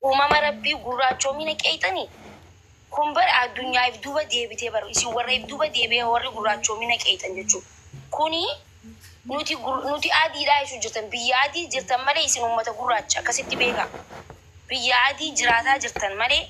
uumama rabbii gurraachoomina qeexanii kun bar addunyaaf duba deebitee baru isin warreef duba deebi'ee warri gurraachoomina qeexan jechuudha. Kuni nuti adiidhaa jechuun jirtan biyya adii jirtan malee isin uummata gurraacha akkasitti beeka. Biyya adii jiraataa jirtan malee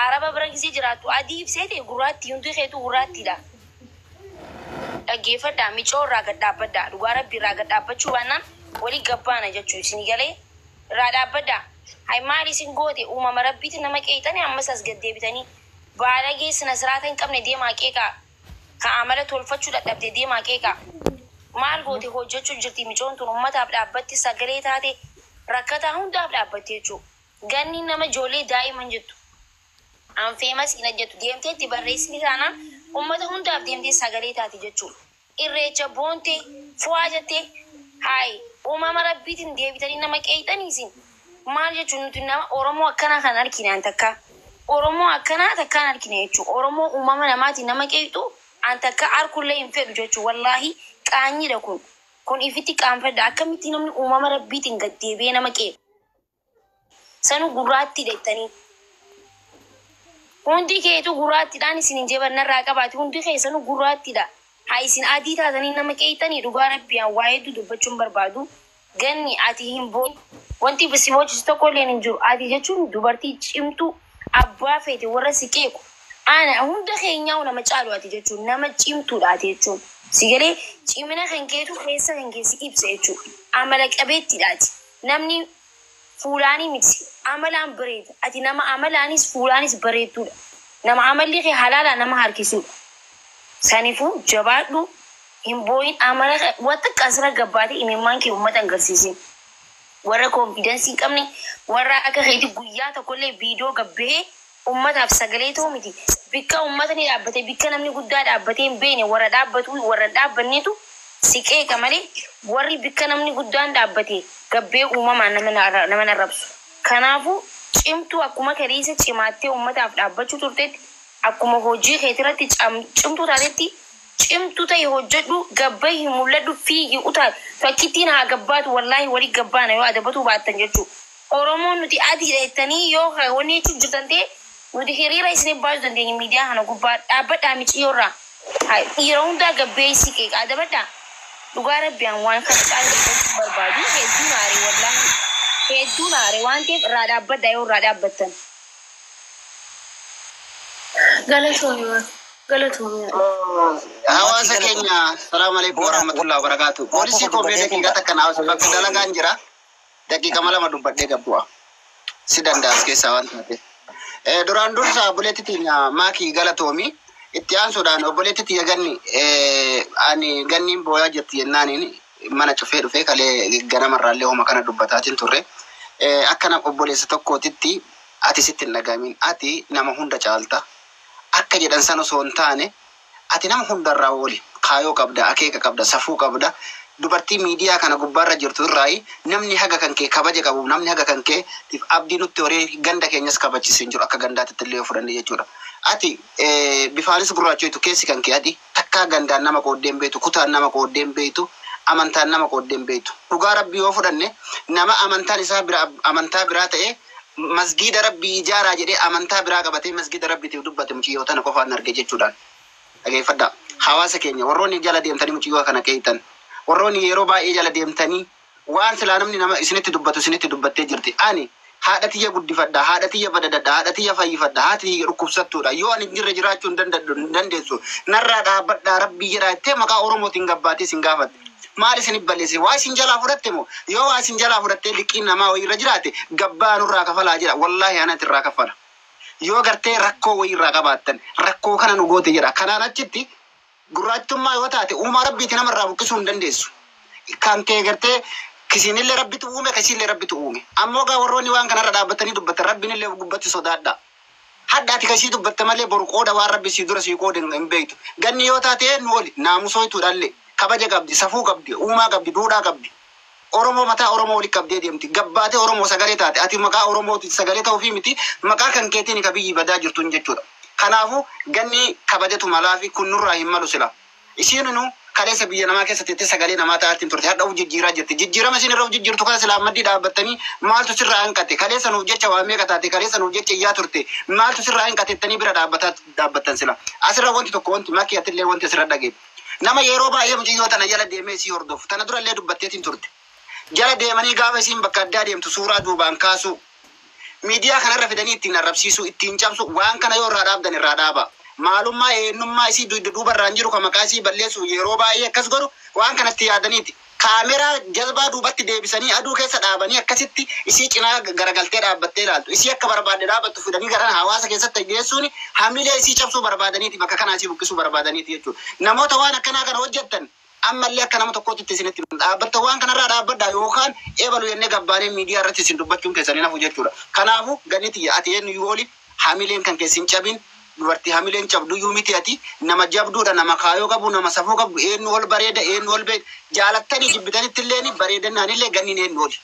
araba bira gisee jiraatu adii ibseete gurraatti hundi keetu gurraattiidha. Dhaggeeffadhaa micoo irraa gad dhaabbadhaa dhugaa rabbii irraa gad dhaabbachuu baannaan walii gabbaana jechuu isin galee irraa dhaabbadhaa. Hay maal isin goote uumama rabbiitti nama qeexanii ammas as gad deebitanii baala sina siraata hin qabne deemaa qeeqaa ka amala tolfachuu dadhabde deemaa qeeqaa. Maal goote hojjechuu jirti micoon tun uummataaf dhaabbatti sagalee taate rakkataa hundaaf dhaabbatti jechuudha. Ganni nama ijoollee daa'iman jettu anfeemas ina jettu deemteetti barreessini taanaan uummata hundaaf deemtee sagalee taate jechuudha. Irreecha boonte fu'aa jettee hayi uumama rabbiitiin deebitanii nama qeexanii isin maal jechuun nuti nama Oromoo akkanaa kan argine an takka Oromoo akkanaa takkaan argine jechuudha. Oromoo uumama namaatiin nama qeexu an takka arkullee hin fedhu jechuudha. Wallaahi qaanyiidha kun ifitti qaanfadha akkamitti namni uumama rabbiitiin gad deebi'ee nama qeexu. Sanu gurraatti deettanii hundi keetu gurraattiidhaan isin hin jeebannarraa qabaate hundi keessanu gurraattiidha. Haa isin adii taatanii nama qeexanii dhugaa rabbiyaan waa hedduu dubbachuun barbaadu. Ganni ati hin boon wanti si boocisu tokkollee hin jiru. Ati jechuun dubartii cimtuu abbaa feete warra si qeequ. Ana hunda keenyaa nama caalu ati jechuun nama cimtuudha ati jechuun. Sigalee cimina kan keetu keessa kan keessi ibsa jechuudha. Amala qabeettiidhaati. Namni fuulaanii miti amalaan bareeda. Ati nama amalaanis fuulaanis bareedduudha. Nama amalli kee halaala nama harkisuudha. Saniifuu jabaadhu hin booyin amala wanta qasira gabbaate imimmaan kee uummata agarsiisin. Warra konfidensii hin qabne warra akka keetii guyyaa tokkollee viidiyoo gabbee uummataaf sagalee ta'u miti. Bikka uummatni dhaabbate bikka namni guddaa dhaabbatee hin beene warra dhaabbatu warra dhaabbanneetu si qeeqa malee warri bikka namni guddaan dhaabbate gabbee uumamaan nama narrabsu. Kanaafuu cimtuu akkuma kaleessa cimaattee uummataaf dhaabbachuu turteetti akkuma hojii keetirratti cimtuu taatetti cimtuu ta'e hojjedhu gabbee hin mul'adhu fiigi utaal fakkittiin haa gabbaatu wallaahi walii gabbaana yoo adabatu baattan jechuudha. Oromoon nuti adii dheettanii yoo wanni jechuun jirtan ta'e nuti hiriira isin baasuu dandeenya miidiyaa kana gubbaa dhaabbadhaa miciyyoorraa yeroo hundaa gabbee isii qeeqa adabadhaa dhugaa rabbiyaan waan kana caalaa barbaadu hedduu naarii wallaahi hedduu naarii waan ta'eef irraa dhaabbadhaa yoo irraa dhaabbattan. Galatoomii. Hawaasa keenya salaamu alaikum warahmatullahi wabarakatuh. Poolisii koomee daqiiqaa takka naawasa bakka dalagaan jira. Daqiiqa lama dubbadhee gabbu'a. Si danda'as keessaa waan taate. Duraan dursa obboleettiitiin maakii galatoomii itti aansuudhaan obboleettiitii ani ganniin booyaa jirti jennaaniin mana cufee dhufee kalee ganamarraallee homa kana dubbataatiin turre. Akkana obboleessa tokkootitti ati sitti hin dhagamin ati nama hunda caalta. Akka jedhan sana osoo hin taane ati nama hundarraa ooli kaayoo qabda akeeka qabda safuu qabda dubartii miidiyaa kana gubbaarra jirtu irraa namni haga kan kee kabaja qabu namni haga kan kee abdii nutti horee ganda keenyas kabachiisin jiru akka gandaatti illee fudhanne jechuudha. Ati bifaanis gurraachoitu keessi kan kee adi takkaa gandaan nama qooddeen beetu kutaan nama qooddeen beetu amantaan nama qooddeen beetu dhugaa rabbii yoo fudhanne nama amantaan isaa amantaa biraa ta'ee masgiida rabbii ijaaraa jedhee amantaa biraa qabatee masgiida rabbiitiif dubbate muciyyoo tana qofaan arge jechuudhaan. Dhageeffadhaa. Hawaasa keenya warroonni jala deemtanii muciyyoo kana keeytan warroonni yeroo baay'ee jala deemtanii waan silaa namni nama isinitti dubbatu isinitti dubbattee jirti. Ani haadha tiyya guddifadhaa, haadha tiyya badadadhaa, haadha tiyya fayyifadhaa, haadha tiyya dhukkubsattuudha. Yoo ani jirre jiraachuu hin dandeessu narraa dhaabbadhaa rabbii jedhaa jettee maqaa Oromootiin gabbaatee sin gaafatte. Maal isin balleesse waa isin jalaa fudhatte moo yoo waa isin jalaa fudhattee liqiin namaa wayirra jiraate gabbaa nurraa kafalaa jira wallaahi anatti irraa kafala. Yoo gartee rakkoo wayirraa qabaattan rakkoo kana nu goote jira kanaan achitti gurraachummaa yoo taate uumaa rabbiiti namarraa buqqisuu hin dandeessu. Kan kee gartee kisinillee rabbitu uume kasiillee rabbitu uume. Ammoo gaa warroonni waan kanarra dhaabbatanii dubbatan rabbinillee gubbatti sodaadha. Haddaati kasii dubbatte malee boru qooda waan rabbi sii dura sii qooda hin beektu. Ganni yoo taate nu oli naamusoituudhaallee. Kabaja qabdi, safuu qabdi, uumaa qabdi, duudhaa qabdi. Oromoo mataa Oromoo wali qabdee deemti. Gabbaatee Oromoo sagalee taate. Ati maqaa Oromooti sagalee ta'uu fi miti maqaa kan keetiin ka biyyi badaa jirtu jechuudha. Kanaafuu ganni kabajatu malaa fi kun nurraa hin malu sila. Isiin nu kaleessa biyya namaa keessatti itti sagalee namaa ta'aatiin turte hadha jijjiiraa jirti jijjiirama isin irra jijjiirtu kana silaa maddii dhaabbattanii maaltu sirraa hanqate kaleessa nuuf jecha waa meeqa taate kaleessa nuuf jecha iyyaa turte maaltu sirraa hanqatettanii bira dhaabbattan sila asirra wanti tokko wanti makki atillee wanti asirra dhagee nama yeroo baay'ee mucayyoo tana jala deemee sii hordofu tana dura illee dubbatteetiin turte jala deemanii gaafa isiin bakka addaa deemtu suuraa duubaan kaasu miidiyaa kanarra fidanii ittiin arrabsiisu ittiin cabsu waan kana yoo irraa dhaabdan irraa dhaaba maalummaa eenyummaa isii duubarraan jiru kan maqaa isii balleessu yeroo baay'ee akkas godhu waan kanatti yaadaniiti kaameraa jazbaa duubatti deebisanii aduu keessa dhaabanii akkasitti isii cinaa garagaltee dhaabbattee ilaaltu isii akka barbaadde dhaabbattu fidanii gara hawaasa keessatti geessuun hamilee isii cabsuu barbaadaniiti bakka kanaa isii buqqisuu barbaadaniiti jechuudha namoota waan akkanaa kana hojjettan ammallee akka nama tokkotti isinitti dhaabbatta waan kanarraa dhaabbadhaa yookaan eebalu jennee gabbaanee miidiyaa irratti isin dubbachuun keessanii nafu jechuudha kanaafuu ganiti ati eenyu yooli hamileen kan keessin cabin dubartii hamileen cabdu yuu miti ati nama jabduudha nama kaayoo qabu nama safuu qabu eenyu ol bareeda eenyu ol beed jaalattanii jibbitanitti illee bareedannaanillee ganniin eenyu oli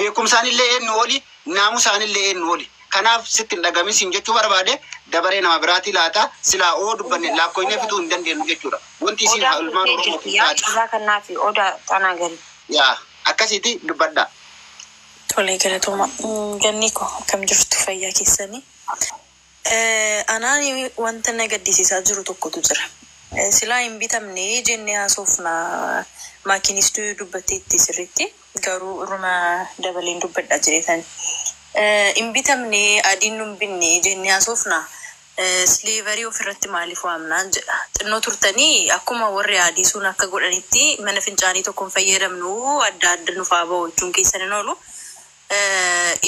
beekumsaanillee eenyu oli naamusaanillee eenyu oli kanaaf sittin dhagamisin jechuu barbaade dabaree nama biraatii laata silaa oo dubbanne laakkoinee fituu hin dandeenyu jechuudha wanti isin ilmaan oromootiin taate kanaaf odaa tanaa gari yaa akkasitti dubbadhaa. Tole galatooma ganni ko akkam jirtu fayyaa keessanii anaan wanta na gaddisiisaa jiru tokkotu jira silaa hin bitamne jennee haasofna maakinistuu dubbatteetti sirriitti garuu irruma dabaleen dubbadhaa jireetan hin bitamne adiin nu hin binne jennee haasofna slavery ofirratti maaliif waamnaan jedha xinnoo turtanii akkuma warri adii sun akka godhanitti mana fincaanii tokkoon fayyadamnu adda adda nufaa ba'u jechuun keessan hin oolu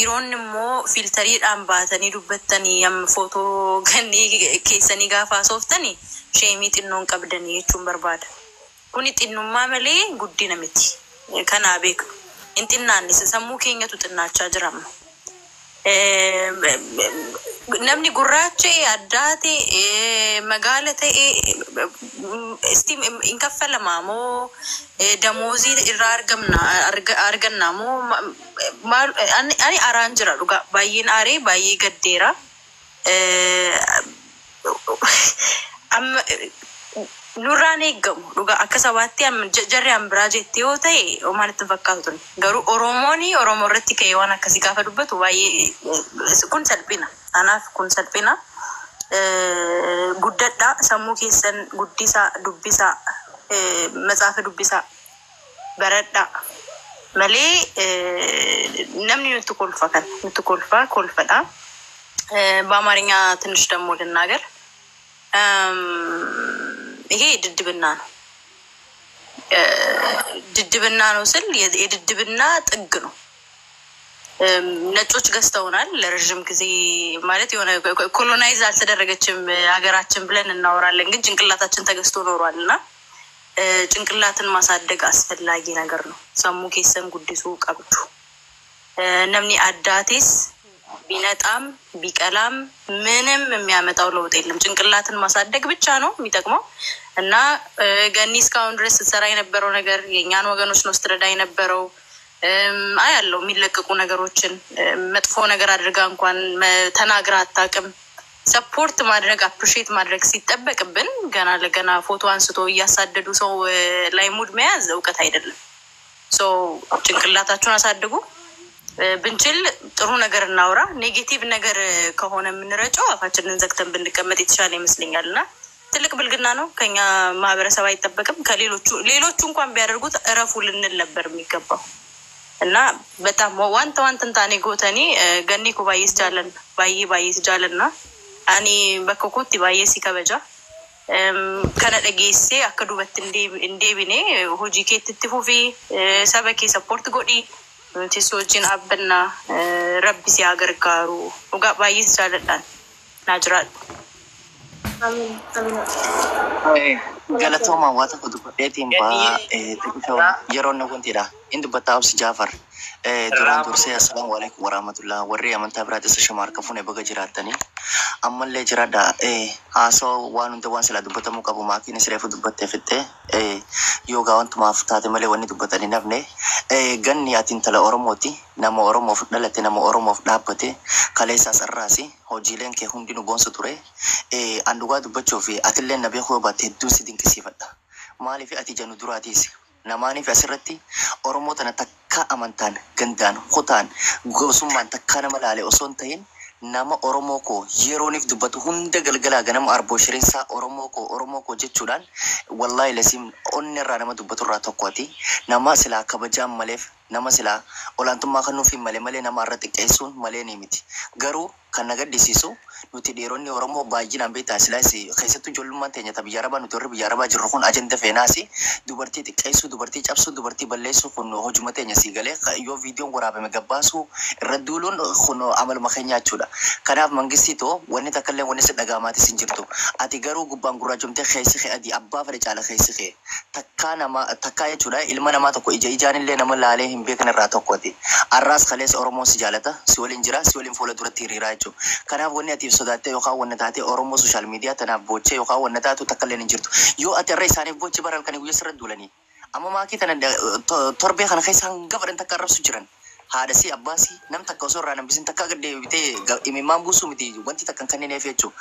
iroonni immoo filtariidhaan baatanii dubbattanii amma footoo gannii keessanii gaafa haasoftanii sheemii xinnoon qabdanii jechuun barbaada kuni xinnummaa malee guddina miti kanaa beeku hin xinnaannis sammuu keenyatu xinnaachaa jirama namni gurraacha addaa ta'e magaala ta'e istiin hin kaffalamaa moo damoozii irraa argannaa moo ani araan jira dhugaa baay'een aaree baay'ee gaddeera amma nurraan eeggamu dhugaa akka sabaatti jarri ambiraa jettee yoo ta'e omaan itti fakkaatu ture garuu oromoo irratti ka'ee waan akkasii gaafa dubbatu baay'ee kun salphina anaaf kun salphina guddadhaa sammuu keessan guddisaa dubbisaa matsaafa dubbisaa baradhaa malee namni nutti kolfadha በአማርኛ ትንሽ ደግሞ ልናገር ይሄ ድድብና ነው ስል የድድብና ጥግ ነው ነጮች ገዝተውናል ለረጅም ጊዜ ማለት የሆነ ኮሎናይዝ አልተደረገችም ሀገራችን ብለን እናወራለን ግን ጭንቅላታችን ተገዝቶ ኖሯልና ጭንቅላትን ማሳደግ አስፈላጊ ነገር ነው ሰሙ ከሰን ጉዲሱ ቀብዱ ነምኒ አዳቴስ ቢነጣም ቢቀላም ምንም የሚያመጣው ለውጥ የለም ጭንቅላትን ማሳደግ ብቻ ነው የሚጠቅመው እና ገኒስ ካውን ድረስ ሰራ የነበረው ነገር የኛን ወገኖች ነው ስትረዳ የነበረው አያለው የሚለቀቁ ነገሮችን መጥፎ ነገር አድርጋ እንኳን ተናግራ አጣቀም ሰፖርት ማድረግ አፕሪሺየት ማድረግ ሲጠበቅብን ገና ለገና ፎቶ አንስቶ ያሳደዱ ሰው ላይ ሙድ መያዝ ዕውቀት አይደለም ሶ ጭንቅላታችሁን አሳድጉ ብንችል ጥሩ ነገር እናውራ ኔጌቲቭ ነገር ከሆነ ምንረጨው አፋችንን ዘግተን ብንቀመጥ የተሻለ ይመስለኛልና ትልቅ ብልግና ነው ከኛ ማህበረሰብ አይተበቅም ከሌሎቹ እንኳን ቢያደርጉት እረፉ ልንል ነበር የሚገባው እና በጣም ዋንተን ታኔ ጎተኒ ገኒ ኩባይስ ጃለን ባይስ ጃለና አኒ በኮኮቲ ባይስ ይከበጃ ከነደጌሴ አከዱበት እንዴቢኔ ሆጂ ከትትፉፊ ሰበኬ ሰፖርት ጎዲ ቲሶጂን አብና ረቢ ሲያገርጋሩ ወጋ ባይስ ጃለዳን ናጅራል galatoma wata ko dubateetiin baa yeroon naguntiidha indu bataabs Jaafar duraan dursee assalamu alaykum warahmatullah warri amantaa biraati sashamaar kafune baga jiraatani ammallee jiraadha haasoo waan hunda waan sila dubbatamu qabu maakiin sireefu dubbattee fitte yoogaa wantumaaf taate malee wanni dubbatanii nafne ganni atiin tala oromooti nama oromoof dhalate nama oromoof dhaabbate kaleessaas arraasi hojiileen kee hundi nu boonsu ture andugaa dubbachuu fi atillee na beekuu baate hedduu si dinqisiifadha maaliif ati jannu duraatiis namaaniif asirratti Oromoo tana takka amantaan gandaan kutaan gosummaan takka nama laale osoo hin ta'in nama Oromoo koo yerooniif dubbatu hunda galgalaa ganama arboo shiriinsaa Oromoo koo jechuudhaan wallahi lasim onni irraa nama dubbatu irraa tokkooti nama silaa kabajaan maleef nama silaa olaantummaa kan nuuf hin malee nama irra xiqqeessuun malee ni miti garuu kan nagaddisiisu nuti dhiironni Oromoo baay'inaan beektaa silaas keessattuu ijoollummaan teenya biyya arabaa nuti warri biyya arabaa jirru kun ajenda feenaasi dubartii xiqqeessuu dubartii cabsuu dubartii balleessuu kun hojuma teenya sii galee yoo viidiyoon waraabame gabbaasuu irra duuluun kun amaluma keenya jechuudha. Kanaaf mangistiitoo wanni takkallee wanni si dhagaamaatis hin jirtu. Ati garuu gubbaan gurraachomtee keessi kee adii abbaa fedhe caala keessi kee takkaa jechuudha ilma namaa tokko ijaanillee nama laalee hin beekan irraa tokkooti. Arraas kalees Oromoo si jaalata si waliin jira si waliin fuula duratti hiriiraa jechuudha. Kanaaf wanni atiif sodaatee yookaan wanna taatee Oromoo sooshaal miidiyaa tanaaf bochee yookaan wanna taatu takkallee hin jirtu. Yoo ati irra isaaniif bochee baral kan guyyaa sirra duulanii. Amma maakii tana torbee kana keessa hanga fedhan takka arrabsu jiran. Haadhasi abbaasi nam takka osoo irraa nambisin takka gaddeebitee imimmaan buusuu miti wanti takkan kanneen jechuudha.